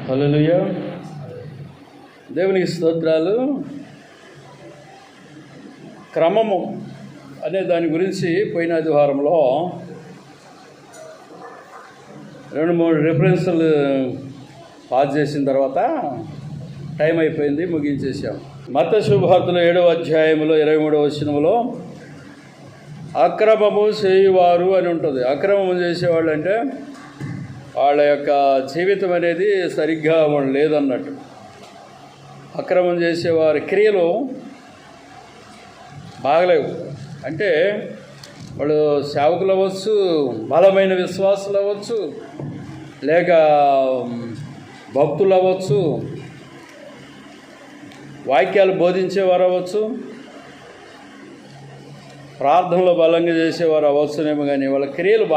హల్లెలూయా. దేవునికి స్తోత్రాలు. క్రమము అనే దాని గురించి పోయిన ఆదివారంలో 2-3 రిఫరెన్సులు పాస్ చేసిన తర్వాత టైం అయిపోయింది, ముగించేసాం. మత్తయి శుభవార్తలో 7వ అధ్యాయంలో 23వ వచనంలో అక్రమము చేయువారు అని ఉంటుంది. అక్రమము చేసేవాళ్ళు అంటే వాళ్ళ యొక్క జీవితం అనేది సరిగ్గా లేదన్నట్టు. అక్రమం చేసేవారి క్రియలు బాగలేవు. అంటే వాళ్ళు సేవకులు అవ్వచ్చు, బలమైన విశ్వాసులు అవ్వచ్చు, లేక భక్తులు అవ్వచ్చు, వాక్యాలు బోధించేవారు అవ్వచ్చు, ప్రార్థనలో బలంగా చేసేవారు అవ్వచ్చునేమో. కానీ వాళ్ళ క్రియలు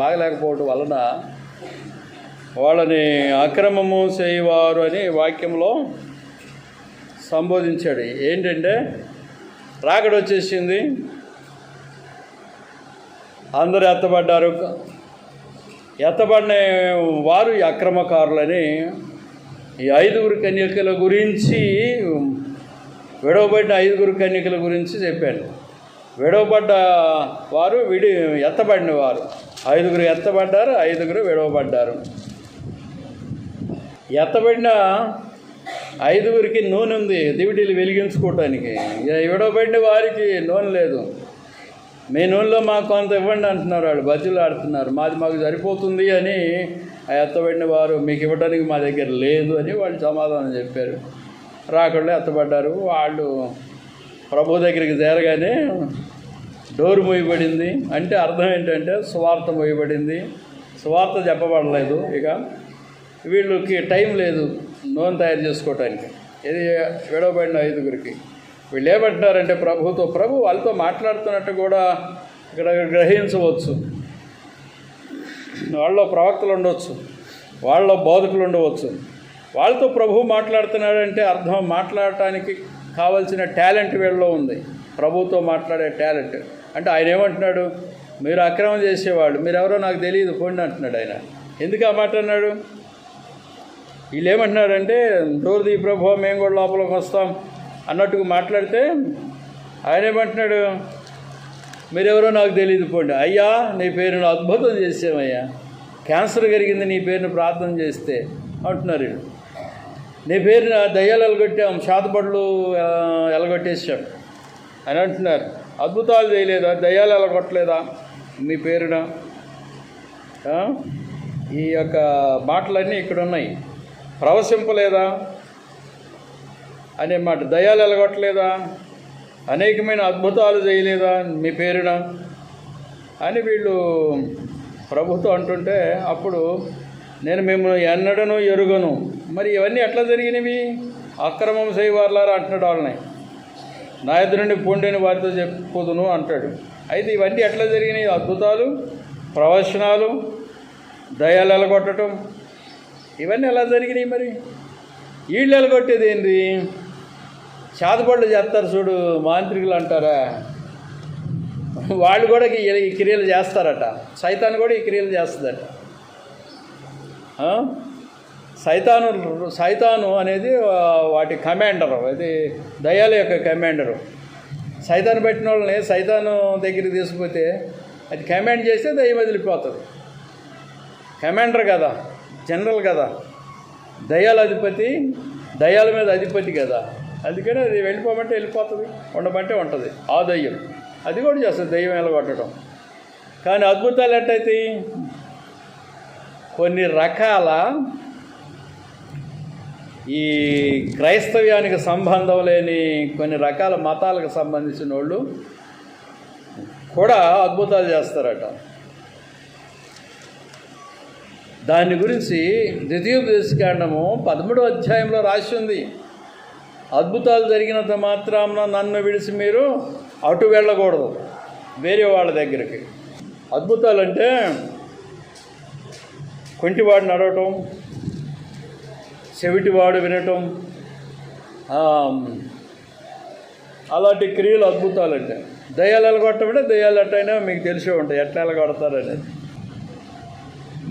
బాగలేకపోవడం వలన వాళ్ళని అక్రమము చేయవారు అని వాక్యంలో సంబోధించాడు. ఏంటంటే రాకడ వచ్చేసింది, అందరూ ఎత్తబడ్డారు. ఎత్తబడిన వారు ఈ అక్రమకారులని ఈ 5 కన్యకల గురించి, విడవబడిన 5 కన్యకల గురించి చెప్పాను. విడవబడ్డ వారు ఎత్తబడిన వారు 5 ఎత్తబడ్డారు, 5 విడవబడ్డారు. ఎత్తబడిన 5 నూనె ఉంది దివిటీలు వెలిగించుకోవటానికి. విడవబడిన వారికి నూనె లేదు. మీ నూనెలో మాకు కొంత ఇవ్వండి అంటున్నారు. వాళ్ళు బతులు ఆడుతున్నారు. మాకు సరిపోతుంది అని ఆ ఎత్తబడిన వారు మీకు ఇవ్వడానికి మా దగ్గర లేదు అని వాళ్ళు సమాధానం చెప్పారు. రాకుండా ఎత్తబడ్డారు. వాళ్ళు ప్రభు దగ్గరికి చేరగానే డోరు మోయబడింది. అంటే అర్థం ఏంటంటే సువార్త మోయబడింది, సువార్త చెప్పబడలేదు. ఇక వీళ్ళకి టైం లేదు నూనె తయారు చేసుకోవటానికి. ఇది విడవబడిన 5 వీళ్ళు ఏమంటున్నారంటే ప్రభు వాళ్ళతో మాట్లాడుతున్నట్టు కూడా ఇక్కడ గ్రహించవచ్చు. వాళ్ళలో ప్రవక్తలు ఉండవచ్చు, వాళ్ళలో బోధకులు ఉండవచ్చు. వాళ్ళతో ప్రభు మాట్లాడుతున్నాడంటే అర్థం మాట్లాడటానికి కావాల్సిన టాలెంట్ వీళ్ళలో ఉంది. ప్రభుతో మాట్లాడే టాలెంట్. అంటే ఆయన ఏమంటున్నాడు, మీరు అక్రమం చేసేవాళ్ళు, మీరెవరో నాకు తెలియదు పోండి అంటున్నాడు ఆయన. ఎందుకు ఆ మాట అన్నాడు? వీళ్ళు ఏమంటున్నారంటే డోర్ తీ ప్రభు, మేము కూడా లోపలికి వస్తాం అన్నట్టుగా మాట్లాడితే ఆయన ఏమంటున్నాడు, మీరెవరో నాకు తెలియదు పోండి. అయ్యా నీ పేరును అద్భుతం చేసామయ్యా, క్యాన్సర్ కలిగింది నీ పేరును ప్రార్థన చేస్తే అంటున్నారు వీళ్ళు. నీ పేరున దయ్యాలు ఎలగొట్టాం, శాతపడ్లు ఎలగొట్టేసాం అని అంటున్నారు. అద్భుతాలు చేయలేదా, దయ్యాలు ఎలగొట్టలేదా మీ పేరున? ఈ యొక్క మాటలన్నీ ఇక్కడ ఉన్నాయి. ప్రవశింపలేదా అనే మాట, దయ్యాలు ఎలగొట్టలేదా, అనేకమైన అద్భుతాలు చేయలేదా మీ పేరున అని వీళ్ళు ప్రభుతో అంటుంటే, అప్పుడు నేను మిమ్మల్ని ఎన్నడను ఎరుగను. మరి ఇవన్నీ ఎట్లా జరిగినవి? అక్రమం చేయవారులారా అంటున్నాడు వాళ్ళని. నా ఎదురు నుండి పొండిని వారితో చెప్పుదును అంటాడు. అయితే ఇవన్నీ ఎట్లా జరిగినాయి? అద్భుతాలు, ప్రవచనాలు, దయ్యాలు ఎలగొట్టడం, ఇవన్నీ ఎలా జరిగినాయి? మరి వీళ్ళు ఎలగొట్టేది ఏంటి? శాతపళ్ళు చేస్తారు చూడు, మాంత్రికులు అంటారా, వాళ్ళు కూడా ఈ క్రియలు చేస్తారట. సైతాను కూడా ఈ క్రియలు చేస్తుందట. సైతాను అనేది వాటి కమాండరు, అది దయ్యాల యొక్క కమాండరు. సైతాను పెట్టిన వాళ్ళని సైతాను దగ్గరికి తీసుకుపోతే అది కమాండ్ చేస్తే దయ్యం వదిలిపోతుంది. కమాండర్ కదా, జనరల్ కదా, దయ్యాల అధిపతి, దయ్యాల మీద అధిపతి కదా. అందుకని అది వెళ్ళిపోమంటే వెళ్ళిపోతుంది, ఉండమంటే ఉంటుంది. ఆ దయ్యం అది కూడా చేస్తుంది, దయ్యం ఎలగొట్టడం. కానీ అద్భుతాలు ఎట్టయితాయి? కొన్ని రకాల ఈ క్రైస్తవ్యానికి సంబంధం లేని కొన్ని రకాల మతాలకు సంబంధించిన వాళ్ళు కూడా అద్భుతాలు చేస్తారట. దాని గురించి ద్వితీయోపదేశకాండము 13వ అధ్యాయంలో రాసి ఉంది. అద్భుతాలు జరిగినంత మాత్రాన నన్ను విడిచి మీరు అటు వెళ్ళకూడదు వేరే వాళ్ళ దగ్గరికి. అద్భుతాలు అంటే కొంటివాడు నడవటం, చెవిటివాడు వినటం, అలాంటి క్రియలు అద్భుతాలంటే. దయ్యాలు ఎలగొట్టమంటే దయ్యాలు ఎట్టయినా మీకు తెలిసే ఉంటాయి, ఎట్లా ఎలగొడతారనేది.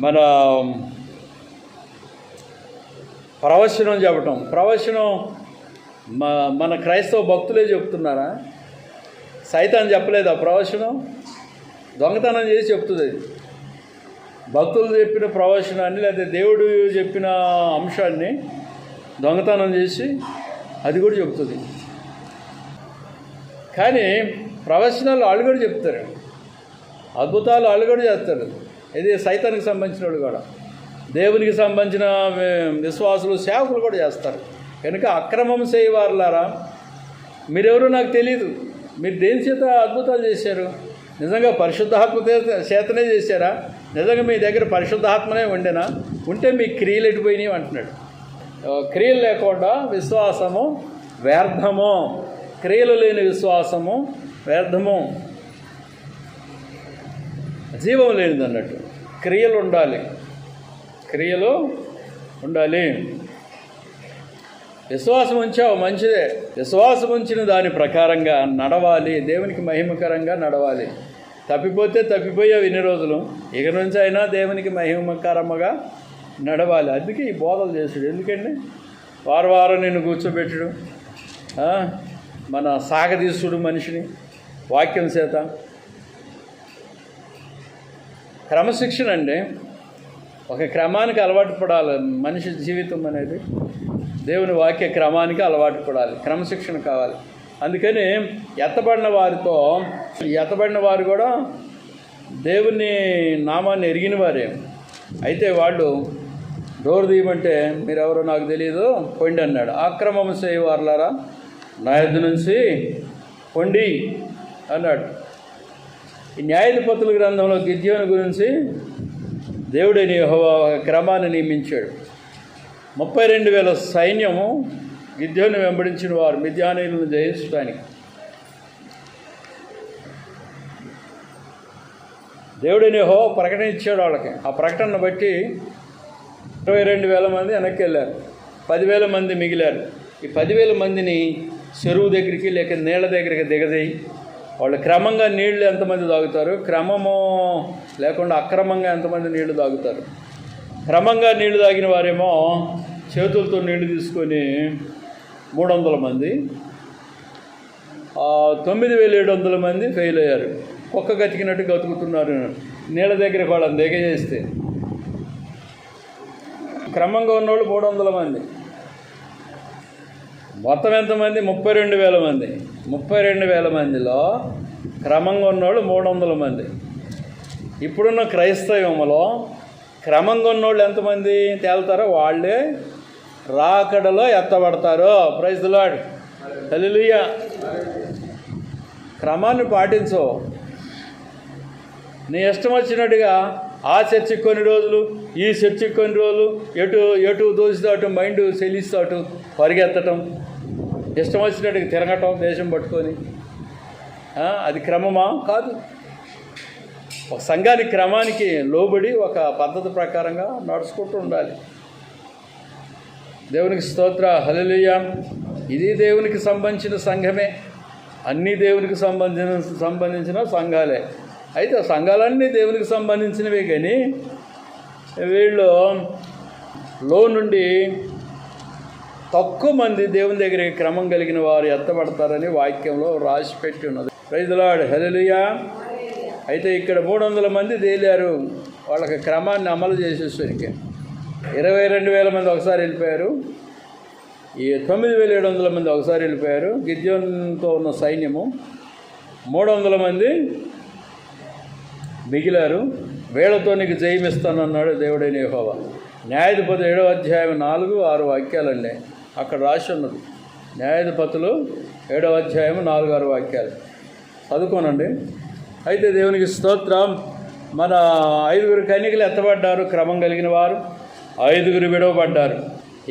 మన ప్రవచనం చెప్పటం. ప్రవచనం మన క్రైస్తవ భక్తులే చెప్తున్నారా? సైతాన్ చెప్పలేదు ఆ ప్రవచనం, దొంగతనం చేసి చెప్తుంది. భక్తులు చెప్పిన ప్రవచనాన్ని లేదా దేవుడు చెప్పిన అంశాన్ని దొంగతనం చేసి అది కూడా చెప్తుంది. కానీ ప్రవచనాలు వాళ్ళు కూడా చెప్తారు, అద్భుతాలు వాళ్ళు కూడా చేస్తారు. ఇది సైతానికి సంబంధించిన వాళ్ళు కూడా, దేవునికి సంబంధించిన విశ్వాసులు సేవకులు కూడా చేస్తారు. కనుక అక్రమం చేయవారులారా, మీరెవరో నాకు తెలియదు, మీరు దేని చేత అద్భుతాలు చేశారు? నిజంగా పరిశుద్ధాత్మ చేతనే చేశారా? నిజంగా మీ దగ్గర పరిశుద్ధాత్మనే ఉండేనా? ఉంటే మీ క్రియలు ఎటుపోయినాయి అంటున్నాడు. క్రియలు లేకుండా విశ్వాసము వ్యర్థము, క్రియలు లేని విశ్వాసము వ్యర్థము, జీవం లేనిది అన్నట్టు. క్రియలు ఉండాలి, క్రియలు ఉండాలి. విశ్వాసం ఉంచావు మంచిదే, విశ్వాసం ఉంచిన దాని ప్రకారంగా నడవాలి, దేవునికి మహిమకరంగా నడవాలి. తప్పిపోతే తప్పిపోయావు ఇన్ని రోజులు, ఇక నుంచి అయినా దేవునికి మహిమకరంగా నడవాలి. అందుకే ఈ బోధలు చేసుడు. ఎందుకండి వారం నిన్ను కూర్చోబెట్టడు, మన సాగదీసుడు మనిషిని వాక్యం చేత. క్రమశిక్షణ అండి, ఒక క్రమానికి అలవాటు పడాలి. మనిషి జీవితం అనేది దేవుని వాక్య క్రమానికి అలవాటు పడాలి, క్రమశిక్షణ కావాలి. అందుకని ఎత్తబడిన వారు కూడా దేవుని నామాన్ని ఎరిగిన వారే. అయితే వాళ్ళు డోర్ తీయమంటే మీరెవరో నాకు తెలియదు పొండి అన్నాడు. అక్రమం చేయవారులారా నా యొద్ద నుంచి పొండి అన్నాడు. ఈ న్యాయాధిపతుల గ్రంథంలో గిద్యోను గురించి దేవుడైన యెహోవా ఒక క్రమాన్ని నియమించాడు. 32,000 సైన్యము గిద్యోను వెంబడించిన వారు మిద్యానీయులను జయించడానికి. దేవుడైన యెహోవా ప్రకటన ఇచ్చాడు వాళ్ళకి. ఆ ప్రకటనను బట్టి 22,000 మంది వెనక్కి వెళ్ళారు, 10,000 మంది మిగిలారు. ఈ 10,000 మందిని చెరువు దగ్గరికి లేక నీళ్ళ దగ్గరికి దిగదేయి వాళ్ళు క్రమంగా నీళ్లు ఎంతమంది తాగుతారు, క్రమము లేకుండా అక్రమంగా ఎంతమంది నీళ్లు తాగుతారు. క్రమంగా నీళ్లు తాగిన వారేమో చేతులతో నీళ్లు తీసుకొని 300 మంది, 9,700 మంది ఫెయిల్ అయ్యారు. కుక్క గతికినట్టు గతుకుతున్నారు నీళ్ళ దగ్గర వాళ్ళని దిగజేస్తే. క్రమంగా ఉన్నవాళ్ళు 300 మంది. మొత్తం ఎంతమంది? 32,000 మంది. 32,000 మందిలో క్రమంగా ఉన్నవాళ్ళు 300 మంది. ఇప్పుడున్న క్రైస్తవంలో క్రమంగా ఉన్నోళ్ళు ఎంతమంది తేలుతారో వాళ్ళే రాకడలో ఎత్తబడతారు. ప్రైజ్ ది లార్డ్, హల్లెలూయా. క్రమాన్ని పాటించు. నీ ఇష్టం వచ్చినట్టుగా ఆ చర్చికి కొన్ని రోజులు, ఈ చర్చికి కొన్ని రోజులు, ఎటు దోసితో అటు మైండ్ చెల్లిస్తూ అటు పరిగెత్తటం, ఇష్టం వచ్చినట్టుగా తిరగటం దేశం పట్టుకొని, అది క్రమమా? కాదు. ఒక సంఘానికి క్రమానికి లోబడి ఒక పద్ధతి ప్రకారంగా నడుచుకుంటూ ఉండాలి. దేవునికి స్తోత్ర, హల్లెలూయా. ఇది దేవునికి సంబంధించిన సంఘమే, అన్నీ దేవునికి సంబంధించిన సంఘాలే. అయితే సంఘాలన్నీ దేవునికి సంబంధించినవే, కానీ వీళ్ళు లో నుండి తక్కువ మంది దేవుని దగ్గరికి క్రమం కలిగిన వారు ఎత్తబడతారని వాక్యంలో రాసి పెట్టి ఉన్నది. ప్రైజ్ ది లార్డ్, హల్లెలూయా. అయితే ఇక్కడ 300 మంది తేలారు. వాళ్ళకి క్రమాన్ని అమలు చేసేసరికి 22,000 మంది ఒకసారి వెళ్ళిపోయారు, ఈ 9,700 మంది ఒకసారి వెళ్ళిపోయారు. గిద్యోనుతో ఉన్న సైన్యము 300 మంది మిగిలారు. వీళ్ళతో నీకు జయమిస్తానన్నాడు దేవుడైన యెహోవా. న్యాయాధిపతి 7వ అధ్యాయం 4-6 వాక్యాలండి అక్కడ రాసి ఉన్నది. న్యాయాధిపతులు 7వ అధ్యాయం 4-6 వాక్యాలు చదువుకోనండి. అయితే దేవునికి స్తోత్రం. మన 5 కన్యకలు ఎత్తబడ్డారు, క్రమం కలిగిన వారు. 5 విడవబడ్డారు.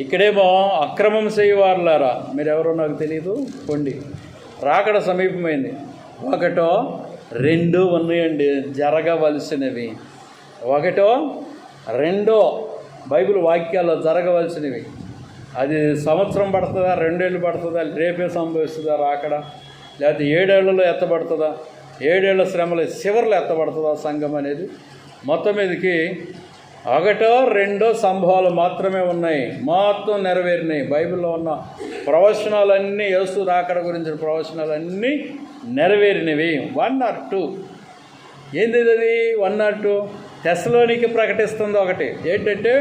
ఇక్కడేమో అక్రమం చేయవారులారా మీరెవరో నాకు తెలియదు పొండి. రాకడ సమీపమైంది. 1, 2 ఉన్నాయండి జరగవలసినవి. 1, 2 బైబిల్ వాక్యాల్లో జరగవలసినవి. అది సంవత్సరం పడుతుందా, 2 ఏళ్ళు పడుతుందా, రేపే సంభవిస్తుందా రాకడ, లేకపోతే 7 ఏళ్లలో ఎత్తబడుతుందా, 7 ఏళ్ల శ్రమల చివరిలో ఎత్తబడుతుందా సంఘం అనేది. మొత్తం మీదకి ఒకటో రెండో సంభవాలు మాత్రమే ఉన్నాయి, మొత్తం నెరవేరినాయి. బైబిల్లో ఉన్న ప్రవచనాలన్నీ, యేసు రాకడ గురించిన ప్రవచనాలన్నీ నెరవేరినవి. 1 or 2 ఏంది అది? 1 or 2 తెస్సలోనికి ప్రకటిస్తుంది ఒకటి ఏంటంటే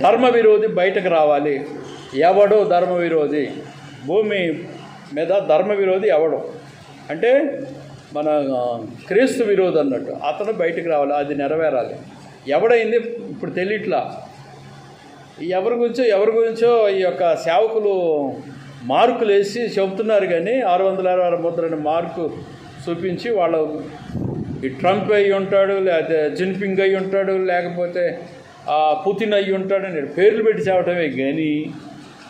ధర్మ విరోధి బయటకు రావాలి. ఎవడు ధర్మ విరోధి? భూమి మీద ధర్మ విరోధి ఎవడు అంటే మన క్రీస్తు విరోధి అన్నట్టు, అతను బయటకు రావాలి, అది నెరవేరాలి. ఎవడైంది ఇప్పుడు తెలియట్లా. ఎవరి గురించో ఈ యొక్క సేవకులు మార్కులు వేసి చెబుతున్నారు, కానీ 666 ముద్రని మార్కు చూపించి వాళ్ళు ఈ ట్రంప్ అయ్యి ఉంటాడు, లేకపోతే జిన్పింగ్ అయ్యి ఉంటాడు, లేకపోతే పుతిన్ అయ్యి ఉంటాడు అని పేర్లు పెట్టి చెప్పటమే కానీ,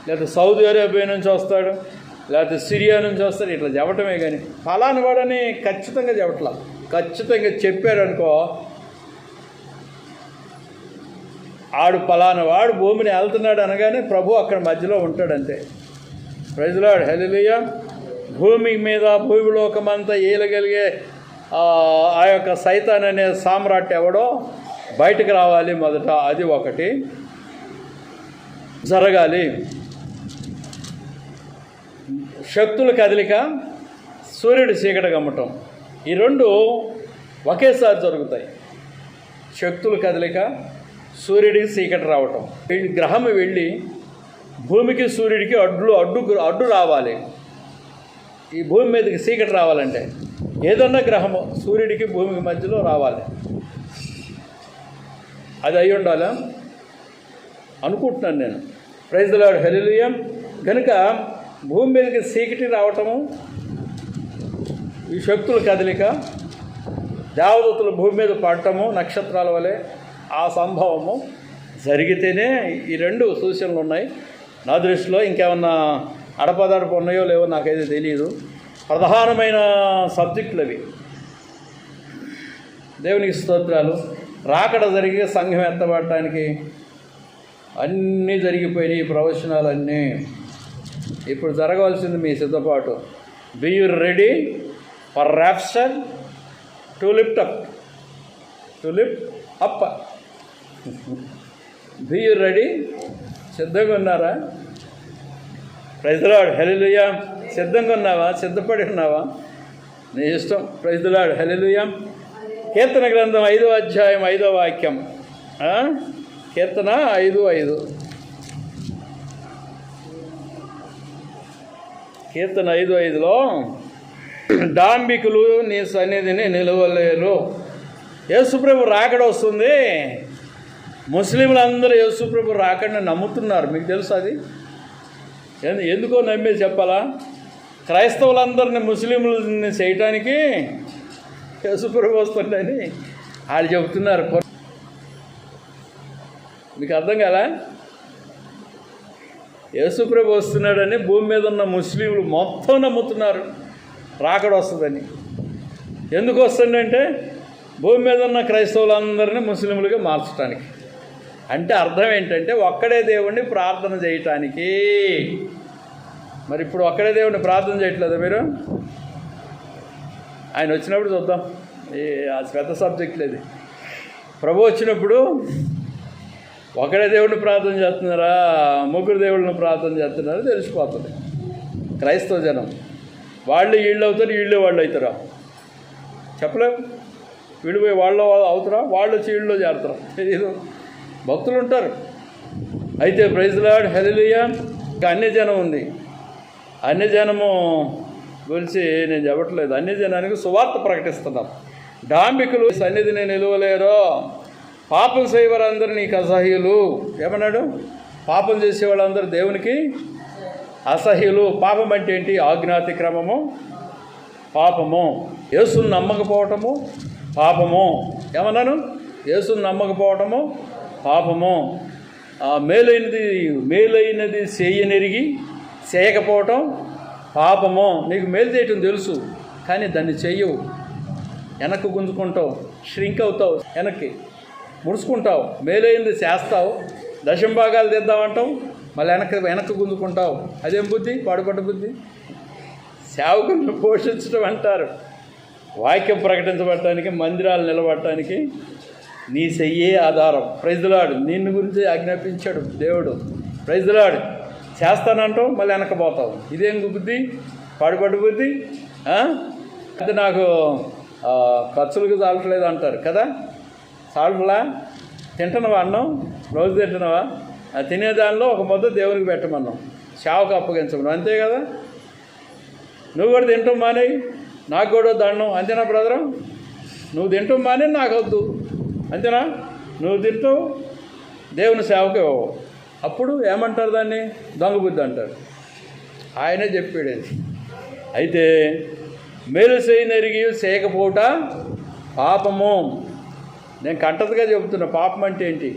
లేకపోతే సౌదీ అరేబియా నుంచి వస్తాడు, లేకపోతే సిరియా నుంచి వస్తాడు, ఇట్లా చెప్పటమే కానీ ఫలాని వాడని ఖచ్చితంగా చెప్పట్లా. ఖచ్చితంగా చెప్పారనుకో, ఆడు ఫలానా వాడు భూమిని వెళ్తున్నాడు అనగానే ప్రభు అక్కడ మధ్యలో ఉంటాడంతే. ప్రైజ్ లార్డ్, హల్లెలూయా. భూమి మీద భూమిలోకమంతా ఏలగలిగే ఆ యొక్క సైతాన్ అనే సామ్రాట్ ఎవడో బయటకు రావాలి మొదట, అది ఒకటి జరగాలి. శక్తుల కదలిక, సూర్యుడి చీకటి గమ్మటం, ఈ రెండు ఒకేసారి జరుగుతాయి. శక్తుల కదలిక, సూర్యుడికి చీకటి రావటం. గ్రహం వెళ్ళి భూమికి సూర్యుడికి అడ్డు రావాలి. ఈ భూమి మీదకి చీకటి రావాలంటే ఏదన్నా గ్రహము సూర్యుడికి భూమికి మధ్యలో రావాలి. అది అయి ఉండాలా అనుకుంటున్నాను నేను. ప్రైజ్ ది లార్డ్, హల్లెలూయా. కనుక భూమి మీదకి చీకటి రావటము, ఈ శక్తుల కదలిక, దేవదూతలు భూమి మీద పడటము నక్షత్రాల వలె, ఆ సంభవము జరిగితేనే ఈ రెండు సూచనలు ఉన్నాయి నా దృష్టిలో. ఇంకేమన్నా అడపదడప ఉన్నాయో లేవో నాకైతే తెలియదు. ప్రధానమైన సబ్జెక్టులు అవి. దేవునికి స్తోత్రాలు. రాకడ జరిగి సంఘం ఎత్తబడటానికి అన్నీ జరిగిపోయినాయి, ప్రవచనాలన్నీ. ఇప్పుడు జరగవలసింది మీ సిద్ధపాటు. Be you ready for rapture to lift up. Be you ready? సిద్ధంగా ఉన్నారా? Praise the Lord, hallelujah. సిద్ధంగా ఉన్నావా? సిద్ధపడి ఉన్నావా? నీ ఇష్టం. Praise the Lord, hallelujah. కీర్తన గ్రంథం 5వ అధ్యాయం 5వ వాక్యం. కీర్తన 5:5. కీర్తన 5:5లో డాంబికులు నీ సన్నిధిని నిలవలేరు. యేసుప్రభు రాకడ వస్తుంది. ముస్లింలందరూ యేసుప్రభు రాకడని నమ్ముతున్నారు. మీకు తెలుసు అది? ఎందుకో నమ్మే చెప్పాలా? క్రైస్తవులందరినీ ముస్లింలని చేయటానికి యేసుప్రభు వస్తుండని వాళ్ళు చెబుతున్నారు. మీకు అర్థం కదా? యేసుప్రభు వస్తున్నాడని భూమి మీద ఉన్న ముస్లింలు మొత్తం నమ్ముతున్నారు రాకడ వస్తుందని. ఎందుకు వస్తుందంటే భూమి మీద ఉన్న క్రైస్తవులందరినీ ముస్లింలుగా మార్చడానికి. అంటే అర్థం ఏంటంటే ఒక్కడే దేవుణ్ణి ప్రార్థన చేయటానికి. మరి ఇప్పుడు ఒక్కడే దేవుణ్ణి ప్రార్థన చేయట్లేదా మీరు? ఆయన వచ్చినప్పుడు చూద్దాం. అది పెద్ద సబ్జెక్ట్ లేదు. ప్రభు వచ్చినప్పుడు ఒకడే దేవుడిని ప్రార్థన చేస్తున్నారా, ముగ్గురు దేవుళ్ళని ప్రార్థన చేస్తున్నారా తెలిసిపోతుంది. క్రైస్తవ జనం వాళ్ళు వీళ్ళు అవుతారు, వీళ్ళు వాళ్ళు అవుతారా చెప్పలేము. వీళ్ళు పోయి వాళ్ళు అవుతారా, వాళ్ళు వచ్చి వీళ్ళలో చేరుతారా తెలియదు. భక్తులు ఉంటారు. అయితే ప్రైజ్ ది లార్డ్, హల్లెలూయా. ఇంకా అన్యజనం ఉంది. అన్యజనము గురించి నేను చెప్పట్లేదు. అన్యజనానికి సువార్త ప్రకటిస్తున్నాం. డాంబికులు సన్నిధిని నిలువలేరు, పాపం చేయవారందరూ నీకు అసహ్యులు. ఏమన్నాడు? పాపం చేసేవాళ్ళందరూ దేవునికి అసహ్యులు. పాపం అంటే ఏంటి? ఆజ్ఞాతిక్రమము పాపము. యేసుని నమ్మకపోవటము పాపము. ఏమన్నాను? యేసుని నమ్మకపోవటము పాపము. మేలైనది చేయనెరిగి చేయకపోవటం పాపము. నీకు మేలు చేయటం తెలుసు, కానీ దాన్ని చెయ్యవు. వెనక్కి గుంజుకుంటావు, ష్రింక్ అవుతావు, వెనక్కి ముడుచుకుంటావు. మేలైంది చేస్తావు, దశంభాగాలు తెద్దామంటావు, మళ్ళీ వెనక్కి గుంజుకుంటావు. అదేం బుద్ధి? పాడుపడ్డ బుద్ధి. సేవకులను పోషించడం అంటారు. వాక్యం ప్రకటించబడటానికి, మందిరాలు నిలబడటానికి నీ చెయ్యే ఆధారం. Praise the Lord. నిన్ను గురించి ఆజ్ఞాపించాడు దేవుడు. Praise the lord. చేస్తానంటావు, మళ్ళీ వెనకపోతావు. ఇదేం బుద్ధి? పాడుపడ్డ బుద్ధి. అయితే నాకు ఖర్చులకు చాలట్లేదు అంటారు కదా. చాలట్లా? తింటున్నావా అన్నం? రోజు తింటున్నావా? తినేదానిలో ఒక ముద్ద దేవునికి పెట్టమన్నాం, సేవకు అప్పగించమన్నాం, అంతే కదా. నువ్వు కూడా తింటాం మానేయి, నాకు కూడా దండం, అంతేనా బ్రదరు? నువ్వు తింటాం మానే, నాకు వద్దు, అంతేనా? నువ్వు తింటావు, దేవుని సేవకు ఇవ్వవు. అప్పుడు ఏమంటారు? దాన్ని దొంగ బుద్ధి అంటారు. ఆయనే చెప్పాడు అది. అయితే మేలు చేయనరిగి చేయకపోవట పాపము. నేను కంటతగా చెబుతున్నా పాపం అంటే ఏంటి.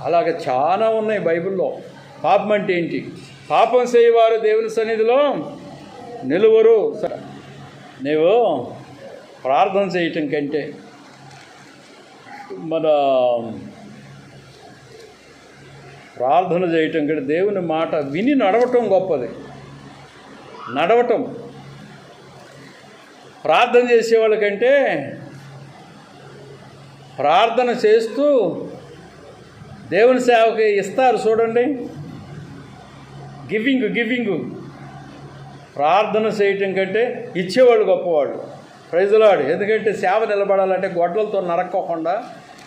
అలాగ చాలా ఉన్నాయి బైబిల్లో. పాపం అంటే ఏంటి? పాపం చేయవారు దేవుని సన్నిధిలో నిలువరు. నీవు ప్రార్థన చేయటం కంటే ప్రార్థన చేయటం కంటే దేవుని మాట విని నడవటం గొప్పది. నడవటం ప్రార్థన చేసేవాళ్ళకంటే ప్రార్థన చేస్తూ దేవుని సేవకి ఇస్తారు చూడండి. గివింగ్ ప్రార్థన చేయటం కంటే ఇచ్చేవాళ్ళు గొప్పవాళ్ళు. Praise the Lord. ఎందుకంటే సేవ నిలబడాలంటే గొడ్డలతో నరక్కోకుండా,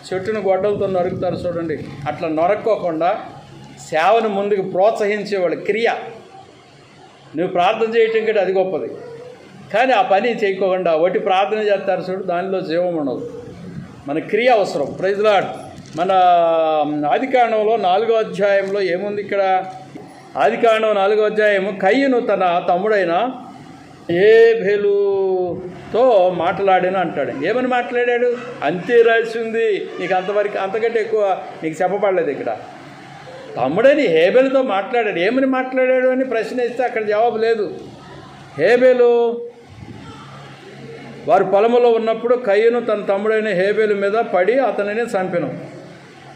చెట్టును గొడ్డలతో నరుకుతారు చూడండి, అట్లా నరక్కోకుండా సేవను ముందుకు ప్రోత్సహించేవాళ్ళు. క్రియ. నువ్వు ప్రార్థన చేయటం కంటే అది గొప్పది. కానీ ఆ పని చేయకోకుండా ఒకటి ప్రార్థన చేస్తారు చూడు, దానిలో జీవం ఉండదు. మన క్రియ అవసరం. Praise the Lord. మన ఆదికాండంలో 4వ అధ్యాయంలో ఏముంది ఇక్కడ? ఆదికాండం 4వ అధ్యాయము, కయ్యను తన తమ్ముడైన హేబెలుతో మాట్లాడాను అంటాడు. ఏమని మాట్లాడాడు? అంతే రాసింది. నీకు అంతవరకు, అంతకంటే ఎక్కువ నీకు చెప్పబడలేదు ఇక్కడ. తమ్ముడని హేబెలుతో మాట్లాడాడు. ఏమని మాట్లాడాడు అని ప్రశ్న ఇస్తే అక్కడ జవాబు లేదు. హేబెలు వారు పొలములో ఉన్నప్పుడు కయ్యను తన తమ్ముడైన హేబెలు మీద పడి అతనిని చంపెను.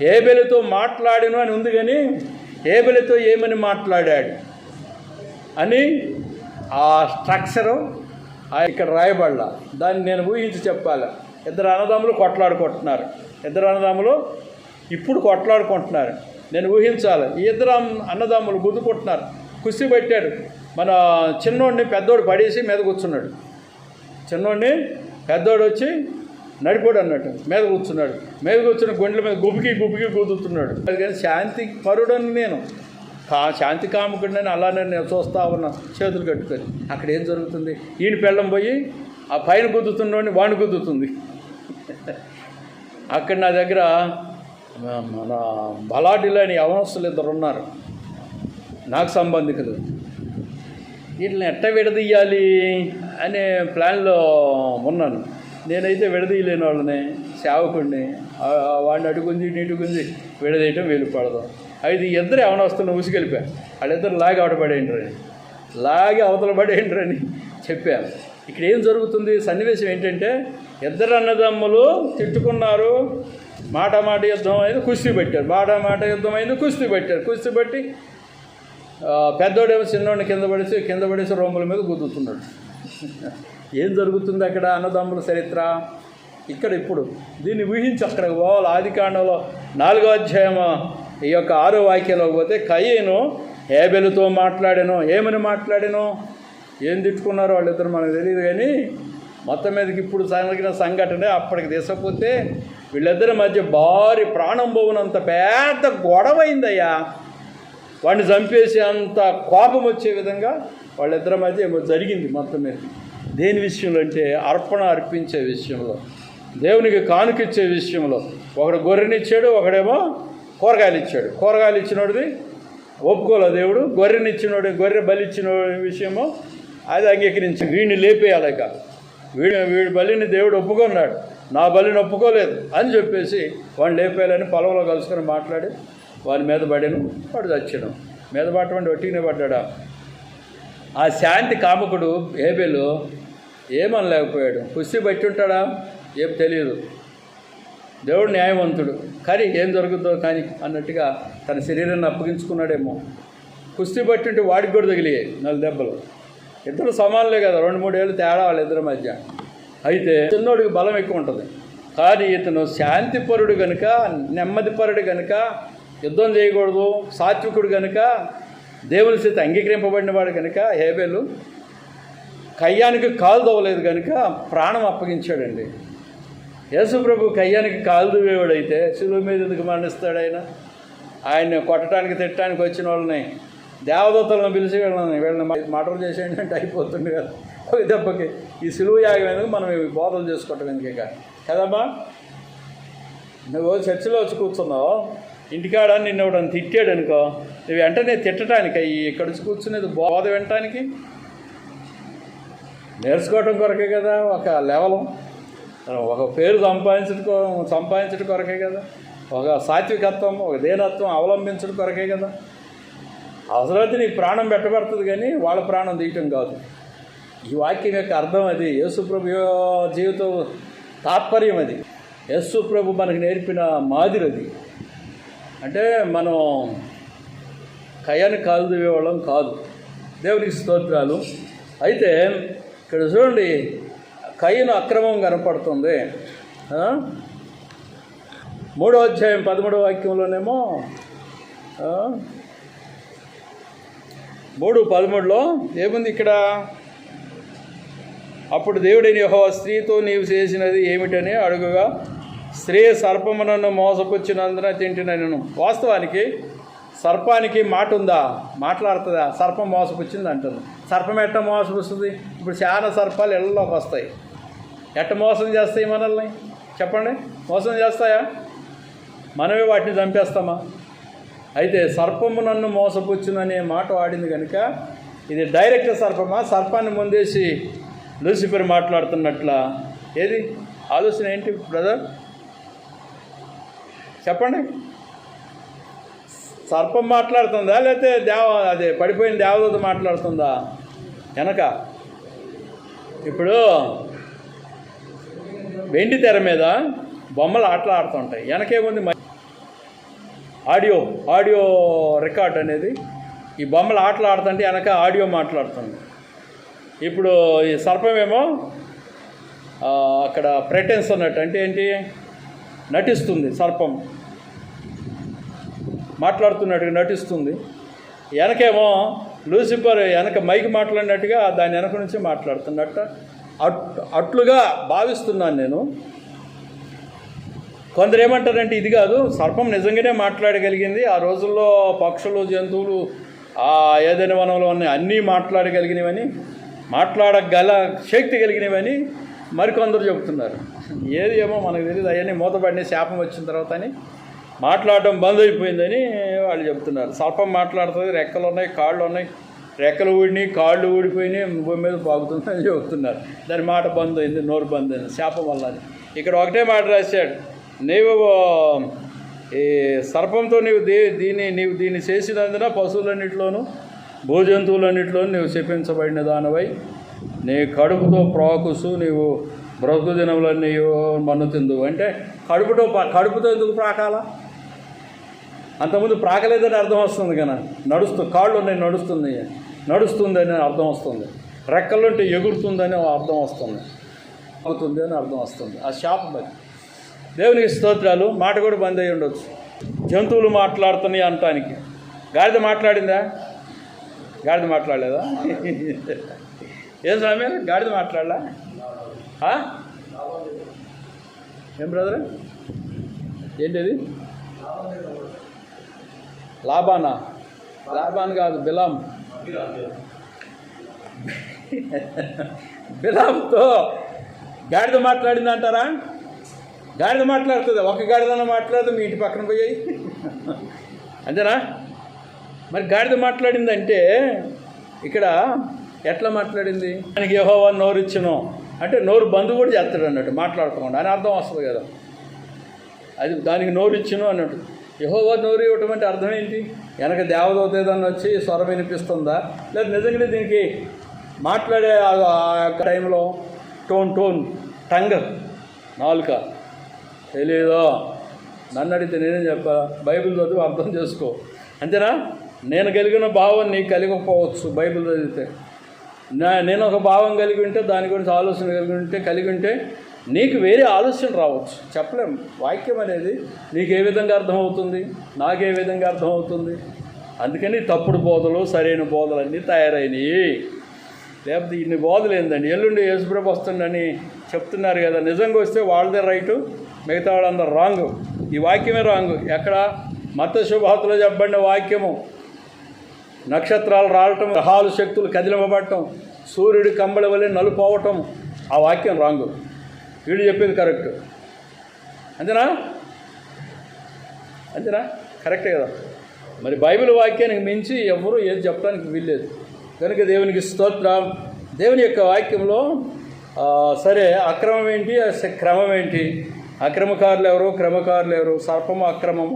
హేబెలుతో మాట్లాడాను అని ఉంది, కానీ హేబెలుతో ఏమని మాట్లాడాడు అని ఆ స్ట్రక్చరు ఇక్కడ రాయబడాల. దాన్ని నేను ఊహించి చెప్పాలి. ఇద్దరు అన్నదమ్ములు కొట్లాడుకుంటున్నారు. ఇద్దరు అన్నదమ్ములు ఇప్పుడు కొట్లాడుకుంటున్నారు. నేను ఊహించాలి. ఈ ఇద్దరు అన్నదమ్ములు గుద్దుకుంటున్నారు. కుస్తీ పెట్టాడు. మన చిన్నోడిని పెద్దోడు పడేసి మీద కూర్చున్నాడు. చిన్నోడిని పెద్దోడు వచ్చి నడిపోడు అన్నట్టు మీద కూర్చున్నాడు. మీద కూర్చున్న గుండెల మీద గుబికి గుద్దుతున్నాడు. అది కానీ శాంతి పరుడని నేను, శాంతి కాముకుడిని అలానే నేను చూస్తా ఉన్నా చేతులు కట్టుకొని. అక్కడ ఏం జరుగుతుంది? ఈయన పెళ్ళం పోయి ఆ పైన గుద్దుతున్నోడిని వాడిని గుద్దుతుంది. అక్కడ నా దగ్గర మన బలాఢ్యులు అని యవనస్తులు ఇద్దరు ఉన్నారు, నాకు సంబంధికులు. వీటిని ఎట్ట విడదీయాలి అనే ప్లాన్లో ఉన్నాను. నేనైతే విడదీయలేని వాళ్ళని, సేవకుడిని. వాడిని అడుగుంది నీటుగుంది విడదీయటం వీలుపడదు. అయితే ఇద్దరు యవనస్తులను ఉసిగెలిపా. వాళ్ళిద్దరు లాగి ఆడపడేయండి, లాగి అవతల పడేయండి అని చెప్పాను. ఇక్కడ ఏం జరుగుతుంది? సన్నివేశం ఏంటంటే, ఇద్దరు అన్నదమ్ములు తిట్టుకున్నారు. మాట యుద్ధం అయింది, కుస్తీ పెట్టారు. మాట యుద్ధం అయింది, కుస్తీ పెట్టారు. కుస్తీ పెట్టి పెద్దోడేమో చిన్నోడిని కింద పడేసి రొమ్ముల మీద గుద్దుతున్నాడు. ఏం జరుగుతుంది అక్కడ? అన్నదమ్ముల చరిత్ర ఇక్కడ. ఇప్పుడు దీన్ని ఊహించి అక్కడికి పోవాలి. ఆదికాండంలో 4వ అధ్యాయము ఈ యొక్క 6వ వాక్యంలోకి పోతే, కయ్యను హేబెలుతో మాట్లాడాను. ఏమని మాట్లాడాను? ఏం తిట్టుకున్నారో వాళ్ళిద్దరు మనకు తెలియదు, కానీ మొత్తం మీదకి ఇప్పుడు జరిగిన సంఘటన అప్పటికి తీసుకపోతే వీళ్ళిద్దరి మధ్య భారీ ప్రాణం పోవునంత పెద్ద గొడవ అయిందయ్యా. వాడిని చంపేసి అంత కోపం వచ్చే విధంగా వాళ్ళిద్దరి మధ్య ఏమో జరిగింది మొత్తం మీద. దేని విషయంలో అంటే, అర్పణ అర్పించే విషయంలో, దేవునికి కానుకిచ్చే విషయంలో. ఒకడు గొర్రెనిచ్చాడు, ఒకడేమో కూరగాయలు ఇచ్చాడు. కూరగాయలు ఇచ్చినోడిది ఒప్పుకోలే దేవుడు. గొర్రె బలి ఇచ్చిన విషయమో అది అంగీకరించి వీడిని లేపేయాలేక, వీడి బలిని దేవుడు ఒప్పుకున్నాడు, నా బలిని ఒప్పుకోలేదు అని చెప్పేసి వాడిని లేపేయాలని పొలంలో కలుసుకొని మాట్లాడి వాడి మీద పడాను. వాడు చచ్చాడు. మీద పట్టమంటే ఒట్టినే పడ్డాడా. ఆ శాంతి కాముకుడు హేబెలు ఏమనలేకపోయాడు. కుస్తీ బట్టి ఉంటాడా ఏం తెలియదు. దేవుడు న్యాయవంతుడు, కానీ ఏం జరుగుతుందో కానీ అన్నట్టుగా తన శరీరాన్ని అప్పగించుకున్నాడేమో. కుస్తీ బట్టి ఉంటే వాడికి కూడా తగిలియాయి 4 దెబ్బలు. ఇద్దరు సమానులే కదా, 2-3 ఏళ్ళు తేడా వాళ్ళిద్దరి మధ్య. అయితే చిన్నోడికి బలం ఎక్కువ ఉంటుంది, కానీ ఇతను శాంతిపరుడు కనుక, నెమ్మదిపరుడు కనుక, యుద్ధం చేయకూడదు, సాత్వికుడు కనుక, దేవుని చేత అంగీకరింపబడిన వాడు కనుక హేబేలు కయ్యానికి కాలు దవ్వలేదు కనుక ప్రాణం అప్పగించాడండి. యేసుప్రభు కయ్యానికి కాలు దువ్వేవాడైతే శిలువ మీద ఎందుకు మరణిస్తాడు? ఆయన్ని కొట్టడానికి తిట్టడానికి వచ్చిన వాళ్ళని దేవదూతలను పిలిచి వీళ్ళని మర్డర్ చేసేయండి అంటే అయిపోతుంది కదా ఒక దెబ్బకి. ఈ సిలువ యాగం ఎందుకు మనం బోధలు చేసుకోవటం ఎందుకే కదమ్మా? నువ్వు చర్చిలో వచ్చి కూర్చున్నావు, ఇంటికాడ నిన్ను ఒకటి తిట్టాడు అనుకో, నువ్వు వెంటనే తిట్టడానికి ఇక్కడ వచ్చి కూర్చునేది బోధ వినటానికి నేర్చుకోవటం కొరకే కదా, ఒక లెవెల్, ఒక పేరు సంపాదించడం కొరకే కదా, ఒక సాత్వికత్వం, ఒక దేనత్వం అవలంబించడం కొరకే కదా. అవసరమైతే నీకు ప్రాణం పెట్టబడుతుంది కానీ వాళ్ళ ప్రాణం తీయటం కాదు. ఈ వాక్యం యొక్క అర్థం అది. యేసుప్రభు జీవితం తాత్పర్యం అది. యేసుప్రభు మనకు నేర్పిన మాదిరి అది. అంటే మనం కయ్యాన్ని కాలు దివేవాళ్ళం కాదు. దేవునికి స్తోత్రాలు. అయితే ఇక్కడ చూడండి, కయ్యను అక్రమం కనపడుతుంది. 3వ అధ్యాయం 13వ వాక్యంలోనేమో 3:13లో ఏముంది ఇక్కడ? అప్పుడు దేవుడైన యెహోవా స్త్రీతో నీవు చేసినది ఏమిటని అడుగుగా, స్త్రీ సర్పమునను మోసపుచ్చినందున తింటినను. వాస్తవానికి సర్పానికి మాట ఉందా? మాట్లాడుతుందా? సర్పం మోసపుచ్చింది అంటుంది. సర్పం ఎట్ట మోసపుస్తుంది? ఇప్పుడు చాలా సర్పాలు ఇళ్ళలోకి వస్తాయి. ఎట్ట మోసం చేస్తాయి మనల్ని? చెప్పండి. మోసం చేస్తాయా? మనమే వాటిని చంపేస్తామా? అయితే సర్పము నన్ను మోసపుచ్చుననే మాట వాడింది కనుక ఇది డైరెక్ట్ సర్పమా? సర్పాన్ని ముందేసి లూసిఫర్ మాట్లాడుతున్నట్లా? ఏది ఆలోచన ఏంటి బ్రదర్? చెప్పండి. సర్పం మాట్లాడుతుందా లేకపోతే అదే పడిపోయిన దేవదూత మాట్లాడుతుందా వెనక? ఇప్పుడు వెండి తెర మీద బొమ్మలు ఆటలాడుతుంటాయి, వెనకేముంది ఆడియో రికార్డ్ అనేది. ఈ బొమ్మలు ఆటలాడుతుంటే వెనక ఆడియో మాట్లాడుతుంది. ఇప్పుడు ఈ సర్పమేమో అక్కడ ప్రెటెన్స్ అన్నట్టు, అంటే ఏంటి, నటిస్తుంది. సర్పం మాట్లాడుతున్నట్టుగా నటిస్తుంది. వెనకేమో లూసిఫర్ వెనక మైకి మాట్లాడినట్టుగా దాని వెనక నుంచి మాట్లాడుతున్నట్టు అట్లుగా భావిస్తున్నాను నేను. కొందరు ఏమంటారంటే ఇది కాదు, సర్పం నిజంగానే మాట్లాడగలిగింది. ఆ రోజుల్లో పక్షులు, జంతువులు, ఏదైనా వనంలో ఉన్నాయి అన్నీ మాట్లాడగలిగినవని, మాట్లాడగల శక్తి కలిగినవని మరికొందరు చెబుతున్నారు. ఏది ఏమో మనకు తెలియదు. అవన్నీ మూతపడిన శాపం వచ్చిన తర్వాత అని మాట్లాడటం బంద్ అయిపోయిందని వాళ్ళు చెప్తున్నారు. సర్పం మాట్లాడుతుంది, రెక్కలు ఉన్నాయి, కాళ్ళు ఉన్నాయి, రెక్కలు ఊడినాయి, కాళ్ళు ఊడిపోయినాయి, భూమి మీద పాకుతుంది అని చెబుతున్నారు. దాని మాట బంద్ అయింది, నోరు బంద్ అయింది శాపం వల్ల. ఇక్కడ ఒకటే మాట రాశాడు, నీవు ఈ సర్పంతో నీవు దీన్ని చేసినందున పశువులన్నింటిలోనూ భూజంతువులన్నింటిలోనూ నీవు శపించబడిన దానివై నీ కడుపుతో ప్రాకుసు నీవు బ్రతుకు దినములన్నీ మన్ను తిందు. అంటే కడుపుతో ఎందుకు ప్రాకాల? అంతకుముందు ప్రాకలేదని అర్థం వస్తుంది కదా. కాళ్ళు ఉన్నాయి, నడుస్తుందని అర్థం వస్తుంది. రెక్కలుంటే ఎగురుతుందని అర్థం వస్తుంది, అవుతుంది అని అర్థం వస్తుంది. ఆ శాపం అది. దేవునికి స్తోత్రాలు. మాట కూడా బంద్ అయ్యి ఉండొచ్చు. జంతువులు మాట్లాడుతున్నాయి అనటానికి. గాడిద మాట్లాడిందా? గాడిద మాట్లాడలేదా? ఏం స్వామి, గాడిద మాట్లాడలా? ఏం బ్రదర్, ఏంటిది? లాబాన్ కాదు, బిలాంతో గాడిద మాట్లాడింది అంటారా? గాడిద మాట్లాడుతుంది. ఒక గాడిదన మాట్లాడితే మీ ఇంటి పక్కన పోయాయి అంతేనా? మరి గాడిద మాట్లాడిందంటే ఇక్కడ ఎట్లా మాట్లాడింది? దానికి యెహోవా నోరు ఇచ్చును అంటే నోరు బంధు కూడా చేస్తాడు అన్నట్టు, మాట్లాడుకోండి అని అర్థం వస్తుంది కదా. అది దానికి నోరు ఇచ్చును అన్నట్టు. యెహోవా నోరు ఇవ్వటం అంటే అర్థం ఏంటి? వెనక దేవదూత ఏదన్నా వచ్చి స్వరం వినిపిస్తుందా, లేదా నిజంగానే దీనికి మాట్లాడే టైంలో టోన్ టంగ్ నాలుక తెలీదో? నన్ను అడిగితే నేనేం చెప్పా? బైబిల్ చదివి అర్థం చేసుకో, అంతేనా? నేను కలిగిన భావం నీకు కలిగకపోవచ్చు. బైబిల్ చదివితే నేను ఒక భావం కలిగి ఉంటే, దాని గురించి ఆలోచన కలిగి ఉంటే నీకు వేరే ఆలోచన రావచ్చు, చెప్పలేం. వాక్యం అనేది నీకు ఏ విధంగా అర్థమవుతుంది, నాకే విధంగా అర్థమవుతుంది. అందుకని తప్పుడు బోధలు సరైన బోధలు అన్నీ తయారైనవి. లేకపోతే ఇన్ని బోధలు ఏందండి, ఎల్లుండి యేసుప్రభు వస్తుండని చెప్తున్నారు కదా, నిజంగా వస్తే వాళ్ళదే రైటు, మిగతా వాళ్ళందరూ రాంగు. ఈ వాక్యమే రాంగు. ఎక్కడ మత్తయి శుభవార్తలో చెప్పబడిన వాక్యము నక్షత్రాలు రావటం, గ్రహాలు శక్తులు కదిలింపబడటం, సూర్యుడి కంబళ వలె నలుపోవటం, ఆ వాక్యం రాంగు. వీళ్ళు చెప్పేది కరెక్ట్. అంతేనా? కరెక్టే కదా. మరి బైబిల్ వాక్యానికి మించి ఎవరు ఏది చెప్పడానికి వీల్లేదు. కనుక దేవునికి స్తోత్రం. దేవుని యొక్క వాక్యంలో సరే అక్రమం ఏంటి, క్రమం ఏంటి, అక్రమకారులు ఎవరు, క్రమకారులు ఎవరు, సర్పము అక్రమము,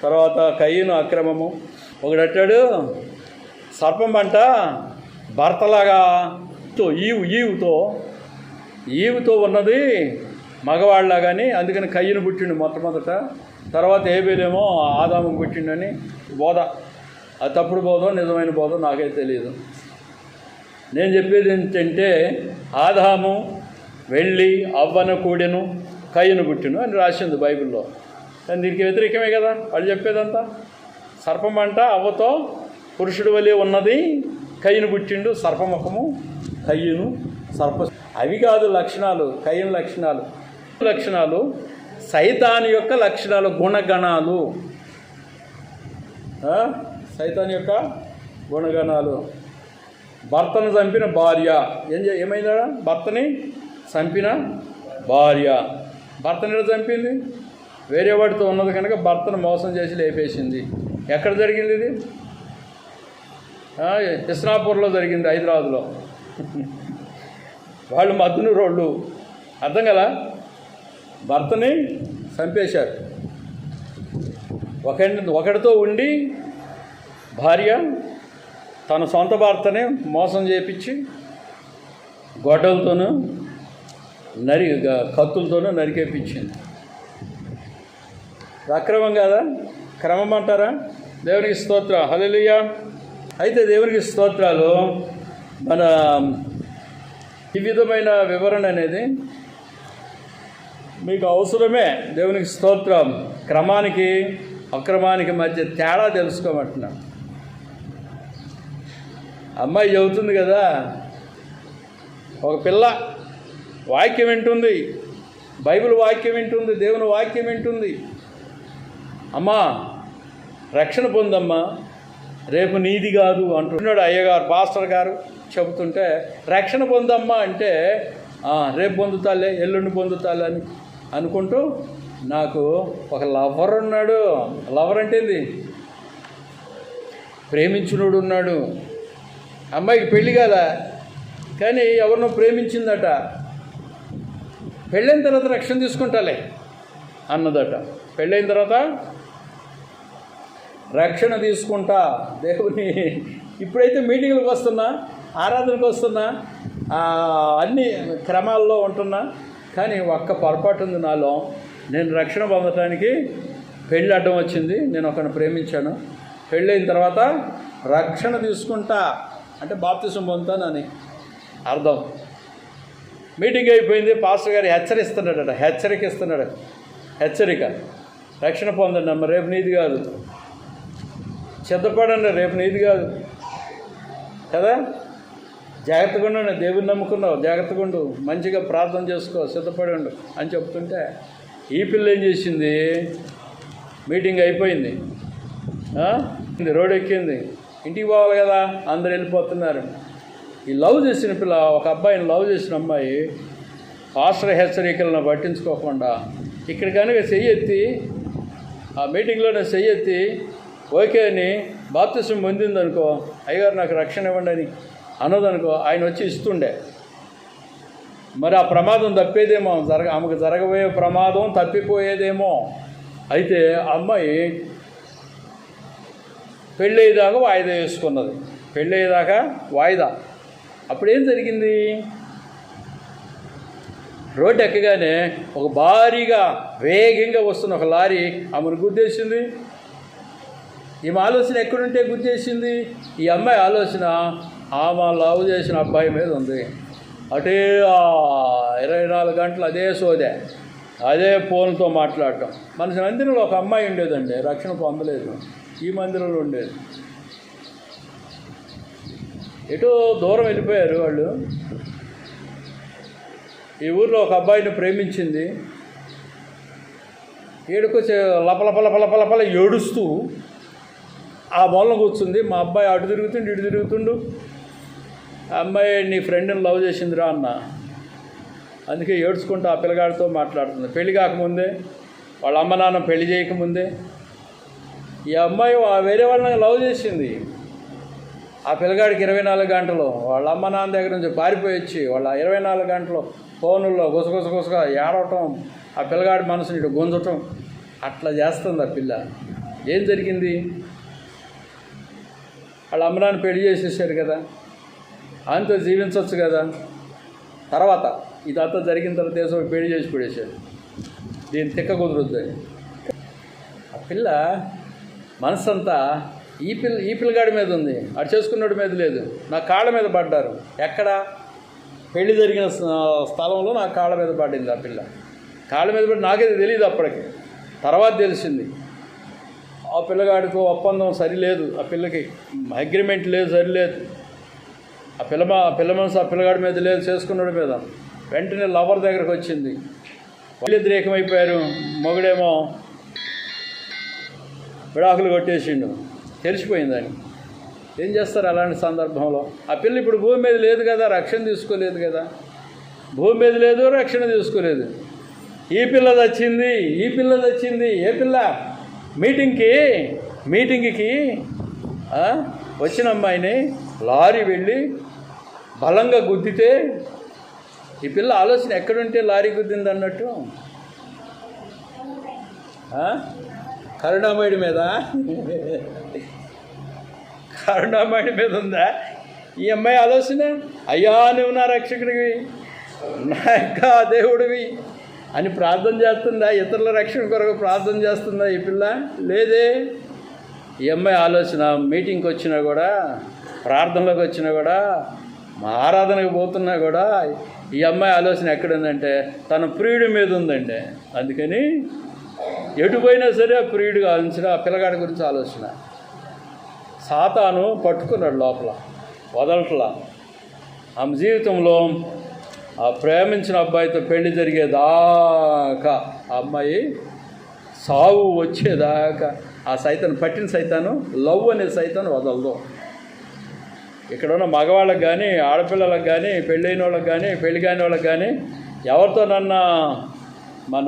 తర్వాత కయ్యను అక్రమము. ఒకడట్టాడు, సర్పం అంట భర్తలాగా ఈవుతో ఉన్నది మగవాళ్ళలాగాని, అందుకని కయ్యను పుట్టిండు మొట్టమొదట. తర్వాత ఏబేలేమో ఆదాముకు పుట్టిండని బోధ. అది తప్పుడు బోధ నిజమైన బోధ నాకైతే తెలియదు. నేను చెప్పేది ఏంటంటే ఆదాము వెళ్ళి అవ్వను కూడెను, కయ్యను పుట్టిను అని రాసింది బైబిల్లో. కానీ దీనికి వ్యతిరేకమే కదా వాళ్ళు చెప్పేదంతా. సర్పం అంట అవ్వతో పురుషుడి వలె ఉన్నది, కయ్యను పుట్టిండు, సర్పముఖము, కయ్యను సర్ప. అవి కాదు లక్షణాలు, కయ్యను లక్షణాలు సైతాను యొక్క లక్షణాలు, గుణగణాలు. సైతాను యొక్క గుణగణాలు. భర్తను చంపిన భార్య ఏమైందా? భర్తని చంపిన భార్య. భర్తని చంపింది, వేరే వాడితో ఉన్నది కనుక భర్తను మోసం చేసి లేపేసింది. ఎక్కడ జరిగింది ఇది? ఇస్నాపూర్లో జరిగింది, హైదరాబాద్లో. వాళ్ళు మద్దును రోళ్ళు, అర్థం కదా, భర్తని చంపేశారు. ఒకడితో ఉండి భార్య తన సొంత భర్తనే మోసం చేపించి గొడ్డలతోనూ కత్తులతోనూ నరికేపించింది. అక్రమం కాదా? క్రమం అంటారా? దేవునికి స్తోత్రం, హల్లెలూయా. అయితే దేవునికి స్తోత్రాలు. మన ఈ విధమైన వివరణ అనేది మీకు అవసరమే. దేవునికి స్తోత్రం. క్రమానికి అక్రమానికి మధ్య తేడా తెలుసుకోమంటున్నాను. అమ్మాయి చెబుతుంది కదా, ఒక పిల్ల వాక్యం వింటుంది, బైబిల్ వాక్యం వింటుంది, దేవుని వాక్యం వింటుంది. అమ్మా రక్షణ పొందమ్మా, రేపు నీది కాదు అంటున్నాడు అయ్యగారు, పాస్టర్ గారు చెబుతుంటే, రక్షణ పొందమ్మా అంటే రేపు పొందుతాలే, ఎల్లుండి పొందుతాలే అని అనుకుంటూ, నాకు ఒక లవర్ ఉన్నాడు. లవర్ అంటే ఏంది? ప్రేమించునుడు ఉన్నాడు. అమ్మాయికి పెళ్ళి కదా, కానీ ఎవరినో ప్రేమించిందట. పెళ్ళైన తర్వాత రక్షణ తీసుకుంటాలే అన్నదట. పెళ్ళైన తర్వాత రక్షణ తీసుకుంటా. దేవుని ఇప్పుడైతే మీటింగ్లకు వస్తున్నా, ఆరాధనకు వస్తున్నా, అన్ని క్రమాల్లో ఉంటున్నా, కానీ ఒక్క పొరపాటు ఉంది నాలో. నేను రక్షణ పొందటానికి పెళ్ళి అడ్డం వచ్చింది. నేను ఒకరిని ప్రేమించాను. పెళ్ళైన తర్వాత రక్షణ తీసుకుంటా అంటే బాప్తిసం పొందుతానని అర్థం. మీటింగ్ అయిపోయింది, పాస్టర్ గారు హెచ్చరిస్తున్నాడట, హెచ్చరిక. రక్షణ పొందండి అమ్మ, రేపు నీది కాదు. సిద్ధపడండి, రేపు నీది కాదు కదా. జాగ్రత్తగా ఉండండి, దేవుని నమ్ముకున్నావు, జాగ్రత్తగా ఉండు, మంచిగా ప్రార్థన చేసుకో, సిద్ధపడి ఉండు అని చెప్తుంటే, ఈ పిల్ల ఏం చేసింది? మీటింగ్ అయిపోయింది, రోడ్ ఎక్కింది, ఇంటికి పోవాలి కదా, అందరు వెళ్ళిపోతున్నారు. ఈ లవ్ చేసిన పిల్ల, ఒక అబ్బాయిని లవ్ చేసిన అమ్మాయి, పాస్టర్ హెచ్చరికలను పట్టించుకోకుండా ఇక్కడ కనుక చెయ్యెత్తి, ఆ మీటింగ్లోనే చెయ్యెత్తి ఓకే అని బాప్తిసం పొందిందనుకో, అయ్యగారు నాకు రక్షణ ఇవ్వండి అని అన్నదనుకో, ఆయన వచ్చి ఇస్తుండే. మరి ఆ ప్రమాదం తప్పేదేమో, ఆమెకు జరగబోయే ప్రమాదం తప్పిపోయేదేమో. అయితే అమ్మాయి పెళ్ళయ్యేదాకా వాయిదా వేసుకున్నది. పెళ్ళయ్యేదాకా వాయిదా. అప్పుడేం జరిగింది? రోడ్డు ఎక్కగానే ఒక భారీగా వేగంగా వస్తున్న ఒక లారీ ఆమెను గుద్దేసింది. ఈమె ఆలోచన ఎక్కడుంటే గుద్దేసింది? ఈ అమ్మాయి ఆలోచన ఆమె లవ్ చేసిన అబ్బాయి మీద ఉంది. అటే 24 గంటలు అదే సోదే, అదే ఫోన్తో మాట్లాడటం. మన మందిరంలో ఒక అమ్మాయి ఉండేదండి, రక్షణ పొందలేదు, ఈ మందిరంలో ఉండేది. ఎటో దూరం వెళ్ళిపోయారు వాళ్ళు. ఈ ఊర్లో ఒక అబ్బాయిని ప్రేమించింది. ఏడుకొచ్చి లపలపలపలపలపల ఏడుస్తూ ఆ మూలన కూర్చుంది. మా అబ్బాయి అటు తిరుగుతుండు ఇటు తిరుగుతుండు. ఆ అమ్మాయి నీ ఫ్రెండ్ని లవ్ చేసిందిరా అన్న, అందుకే ఏడ్చుకుంటూ ఆ పిల్లగాడితో మాట్లాడుతుంది. పెళ్లి కాకముందే, వాళ్ళ అమ్మ నాన్న పెళ్లి చేయకముందే ఈ అమ్మాయి వేరే వాళ్ళని లవ్ చేసింది. ఆ పిల్లగాడికి 24 గంటలు వాళ్ళ అమ్మ నాన్న దగ్గర నుంచి పారిపోయి వచ్చి వాళ్ళ 24 గంటలు ఫోనుల్లో గుసగుసగుసగా ఏడవటం, ఆ పిల్లగాడి మనసుని ఇటు గుంజటం, అట్లా చేస్తుంది ఆ పిల్ల. ఏం జరిగింది? వాళ్ళ అమ్మ నాన్న పెళ్లి చేసేసారు కదా, ఆయనతో జీవించవచ్చు కదా. తర్వాత ఇదంతా జరిగిన తర్వాత దేశం పెళ్లి చేసి పడేశారు. దీన్ని తిక్క కుదురుద్దని ఆ పిల్ల మనసంతా ఈ పిల్లగాడి మీద ఉంది, అటు చేసుకున్నోడి మీద లేదు. నా కాళ్ళ మీద పడ్డారు. ఎక్కడ? పెళ్లి జరిగిన స్థలంలో నా కాళ్ళ మీద పడింది ఆ పిల్ల. కాళ్ళ మీద పడి నాకైతే తెలియదు అప్పటికి, తర్వాత తెలిసింది. ఆ పిల్లగాడితో ఒప్పందం సరిలేదు, ఆ పిల్లకి అగ్రిమెంట్ లేదు, సరిలేదు. ఆ పిల్ల మనసు ఆ పిల్లగాడి మీద లేదు, చేసుకున్నాడు మీద. వెంటనే లవర్ దగ్గరకు వచ్చింది. వాళ్ళు వ్యతిరేకమైపోయారు. మొగుడేమో విడాకులు కొట్టేసిండు, తెలిసిపోయిందని. ఏం చేస్తారు అలాంటి సందర్భంలో? ఆ పిల్ల ఇప్పుడు భూమి మీద లేదు కదా, రక్షణ తీసుకోలేదు కదా. భూమి మీద లేదు, రక్షణ తీసుకోలేదు. ఈ పిల్ల వచ్చింది. ఏ పిల్ల? మీటింగ్కి వచ్చిన అమ్మాయిని లారీ వెళ్ళి బలంగా గుద్దితే, ఈ పిల్ల ఆలోచన ఎక్కడుంటే లారీ గుద్దింది అన్నట్టు. కరుణామయుడి మీద ఉందా ఈ అమ్మాయి ఆలోచన? అయ్యా నువ్వు నా రక్షకుడివి, నా యొక్క దేవుడివి అని ప్రార్థన చేస్తుందా? ఇతరుల రక్షణ కొరకు ప్రార్థన చేస్తుందా ఈ పిల్ల? లేదే. ఈ అమ్మాయి ఆలోచన మీటింగ్కి వచ్చినా కూడా, ప్రార్థనలోకి వచ్చినా కూడా, మా ఆరాధనకు పోతున్నా కూడా ఈ అమ్మాయి ఆలోచన ఎక్కడుందంటే తన ప్రియుడి మీద ఉందండి. అందుకని ఎటు పోయినా సరే ఆ ప్రియుడిగా ఆలోచన, ఆ పిల్లగాడి గురించి ఆలోచన. సాతాను పట్టుకున్నాడు లోపల, వదలట్లా. ఆమె జీవితంలో ఆ ప్రేమించిన అబ్బాయితో పెళ్లి జరిగేదాకా, ఆ అమ్మాయి సావు వచ్చేదాకా ఆ సైతాను పట్టిన సైతాను, లవ్ అనే సైతాను వదలదు. ఇక్కడ ఉన్న మగవాళ్ళకి కానీ, ఆడపిల్లలకు కానీ, పెళ్ళైన వాళ్ళకి కానీ, పెళ్లి కాని వాళ్ళకి కానీ, ఎవరితోనన్నా మన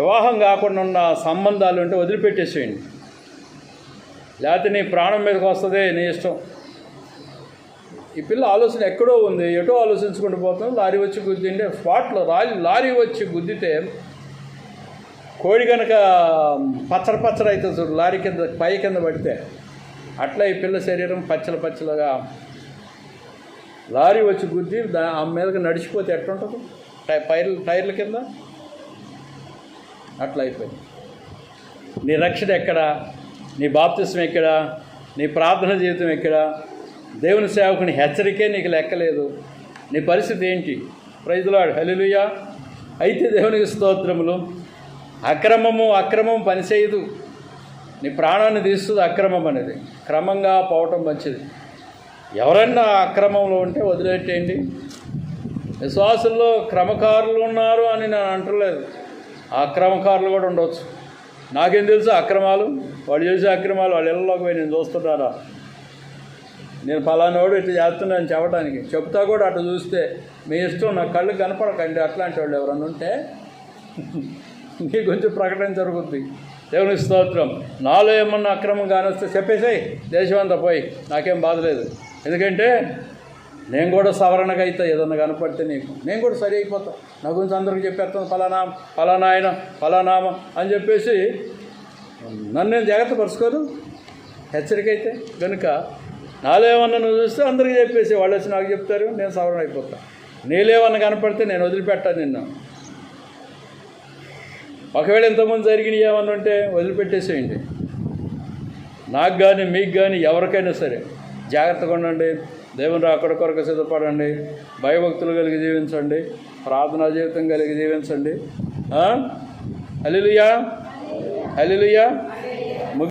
వివాహం కాకుండా ఉన్న సంబంధాలు ఉంటే వదిలిపెట్టేసేయండి. లేకపోతే నీ ప్రాణం మీదకి వస్తుంది, నీ ఇష్టం. ఈ పిల్ల ఆలోచన ఎక్కడో ఉంది, ఎటో ఆలోచించుకుంటూ పోతాం. లారీ వచ్చి గుద్దింటే స్పాట్లో లారీ వచ్చి గుద్దితే కోడి కనుక పచ్చడి అయితే చూడు, లారీ కింద పై కింద పడితే అట్లా ఈ పిల్ల శరీరం పచ్చలుగా. లారీ వచ్చి గుద్ది ఆమె మీదకి నడిచిపోతే ఎట్లుంటుంది? టైర్ల కింద అట్లా అయిపోయింది. నీ రక్షణ ఎక్కడా? నీ బాప్తిస్మం ఎక్కడా? నీ ప్రార్థన జీవితం ఎక్కడా? దేవుని సేవకుని హెచ్చరికే నీకు లెక్కలేదు. నీ పరిస్థితి ఏంటి? ప్రైజ్ ది లార్డ్, హల్లెలూయా. అయితే దేవునికి స్తోత్రములు. అక్రమం పనిచేయదు. నీ ప్రాణాన్ని తీస్తుంది అక్రమం అనేది. క్రమంగా పోవటం మంచిది. ఎవరన్నా అక్రమంలో ఉంటే వదిలేటేయండి. విశ్వాసుల్లో క్రమకారులు ఉన్నారు అని నేను అంటలేదు, అక్రమకారులు కూడా ఉండవచ్చు. నాకేం తెలుసు అక్రమాలు? వాళ్ళు చేసే అక్రమాలు వాళ్ళ ఇళ్ళలోకి పోయి నేను చూస్తున్నారా? నేను ఫలానాడు ఇట్లా చేస్తున్నాను చెప్పడానికి చెప్తా కూడా అట్లా చూస్తే మీ ఇష్టం, నా కళ్ళు కనపడకండి. అట్లాంటి వాళ్ళు ఎవరన్నా ఉంటే మీ గురించి ప్రకటన జరుగుద్ది. దేవునికి స్తోత్రం. నాలో ఏమన్నా అక్రమం కానొస్తే చెప్పేసాయి, దేశం అంతా పోయి, నాకేం బాధ లేదు. ఎందుకంటే నేను కూడా సవరణగా అయితే ఏదన్నా కనపడితే నేను కూడా సరి అయిపోతా. నా గురించి అందరికీ చెప్పేస్తాను, ఫలానా ఆయన ఫలానామ అని చెప్పేసి నన్ను నేను జాగ్రత్త పరుచుకోను, హెచ్చరిక అయితే కనుక. నాలో ఏమన్నా నువ్వు చూస్తే అందరికీ చెప్పేసి వాళ్ళు వచ్చి నాకు చెప్తారు, నేను సవరణ అయిపోతా. నీలేమన్నా కనపడితే నేను వదిలిపెట్టాను నిన్ను. ఒకవేళ ఇంతకుముందు జరిగినవి ఏమన్నా ఉంటే వదిలిపెట్టేసేయండి. నాకు కానీ మీకు కానీ ఎవరికైనా సరే జాగ్రత్తగా ఉండండి. దేవుని రాకడ కొరకు సిద్ధపడండి. భయభక్తులు కలిగి జీవించండి. ప్రార్థనా జీవితం కలిగి జీవించండి. హల్లెలూయా, హల్లెలూయా.